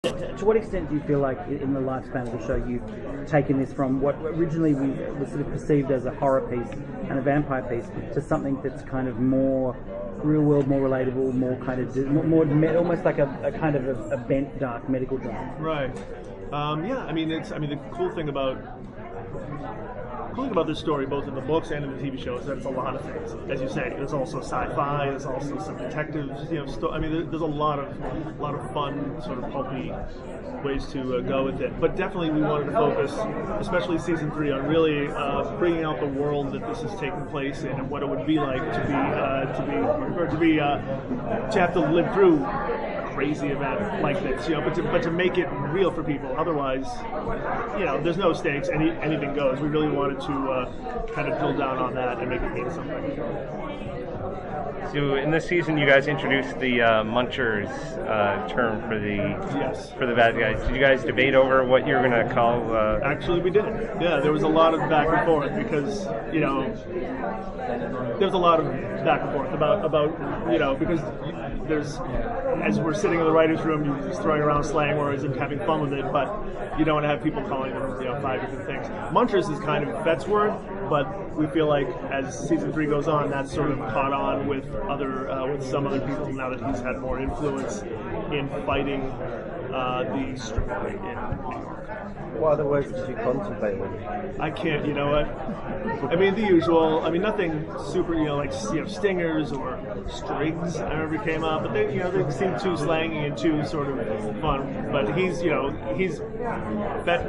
To what extent do you feel like in the lifespan of the show you've taken this from what originally was sort of perceived as a horror piece and a vampire piece to something that's kind of more real world, more relatable, more kind of almost like a kind of a bent dark medical drama? Right. Yeah. I mean, the cool thing about this story, both in the books and in the TV show, is that it's a lot of things. As you say, there's also sci-fi, there's also some detectives. There's a lot of fun, sort of pulpy ways to go with it. But definitely, we wanted to focus, especially season 3, on really bringing out the world that this is taking place in and what it would be like to have to live through crazy event like this, but to make it real for people. Otherwise, there's no stakes. Anything goes. We really wanted to kind of drill down on that and make it mean something. So in this season, you guys introduced the munchers term for the bad guys. Did you guys debate over what you were going to call? Actually, we did. Yeah, there was a lot of back and forth because there's a lot of back and forth about because there's, as we're sitting in the writers' room, you're just throwing around slang words and having fun with it, but you don't want to have people calling them 5 different things. Munchers is kind of Fett's word, but we feel like as season 3 goes on, that's sort of caught on with some other people now that he's had more influence in fighting the strip in New York. What other words did you contemplate with? I can't, you know what? I mean, the usual. I mean, nothing super, like stingers or strigs. I remember came up, but they seem too slangy and too sort of fun. But he's Fett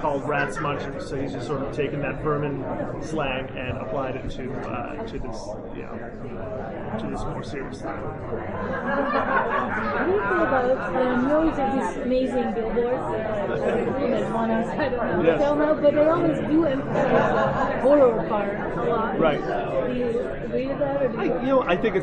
called rats munchers, so he's just sort of taken that vermin slang and applied it to this more serious thing. What do you think about, you always have these amazing billboards that one outside of the hotel now, but they always do emphasize the horror part a lot. Right. Do you agree with that? Or I think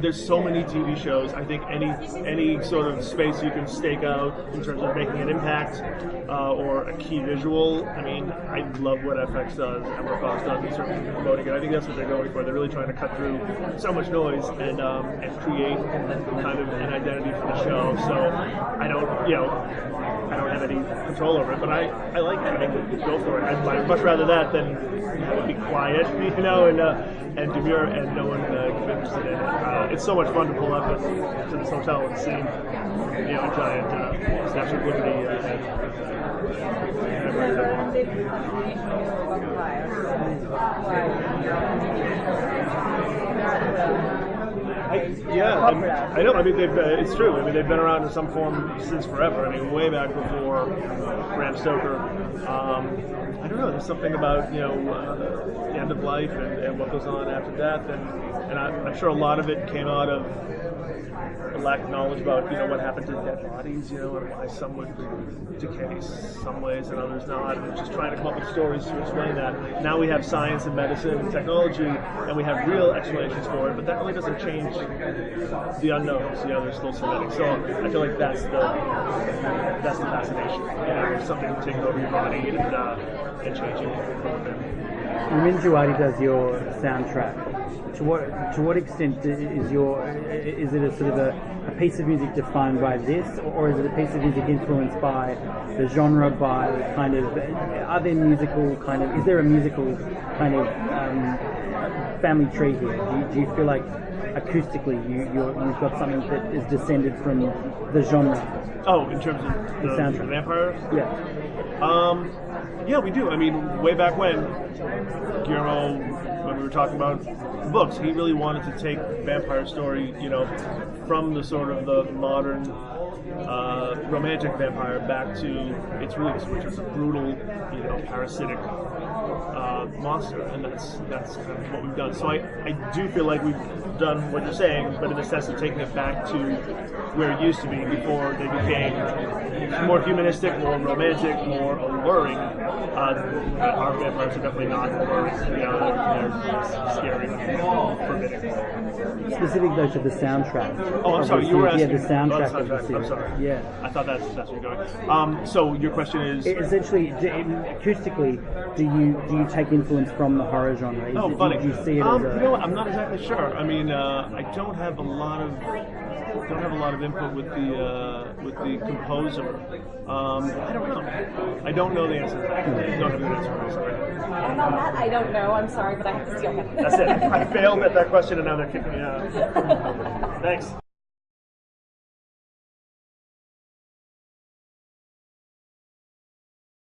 there's so many TV shows. I think any sort of space you can stake out in terms of making an impact or a key visual. I mean, I love what FX does and what Fox does in terms of promoting it. I think that's what they're going for. They're really trying to cut through so much noise and create kind of an identity for the show. So I don't have any control over it, but I like it. I think go for it. I'd much rather that than have it be quiet, and demure and no one get interested in it. It's so much fun to pull up to this hotel and see, a giant Statue of Liberty. I know. I mean, it's true. I mean, they've been around in some form since forever. I mean, way back before Bram Stoker. I don't know. There's something about the end of life and what goes on after death, and I'm sure a lot of it came out of a lack of knowledge about what happened to dead bodies, and why some would decay some ways and others not, and just trying to come up with stories to explain that. Now we have science and medicine and technology, and we have real explanations for it, but that really doesn't change the unknowns. There's still so many. So I feel like that's the fascination. Something taking over your body and changing it. Minjuwadi does your soundtrack. To what extent is it a sort of a piece of music defined by this, or is it a piece of music influenced by the genre, by kind of is there a musical kind of family tree here? Do you feel like acoustically you've got something that is descended from the genre? Oh, in terms of the soundtrack, the vampires? Yeah. Yeah, we do. I mean, way back when Guillermo, when we were talking about books, he really wanted to take vampire story, from the sort of the modern romantic vampire back to its roots, which is a brutal, parasitic monster, and that's kind of what we've done. So I do feel like we've done what you're saying, but in the sense of taking it back to where it used to be before they became more humanistic, more romantic, more alluring. Our vampires are definitely not alluring. They're scary, forbidding. Specific though to the soundtrack. Oh, I'm sorry. You were asking. Yeah, the soundtrack of the I'm sorry. Yeah. I thought that's where you're going. So your question is essentially acoustically, do you take influence from the horror genre? Funny. Do you see it as I'm not exactly sure. I mean, I don't have a lot of don't have a lot of input with the composer. I don't know. I don't know the answer to that. I don't have an answer for this right now. And on that, I don't know. I'm sorry, but I have to steal him. That's it. I failed at that question, and now they're kicking me out. Thanks.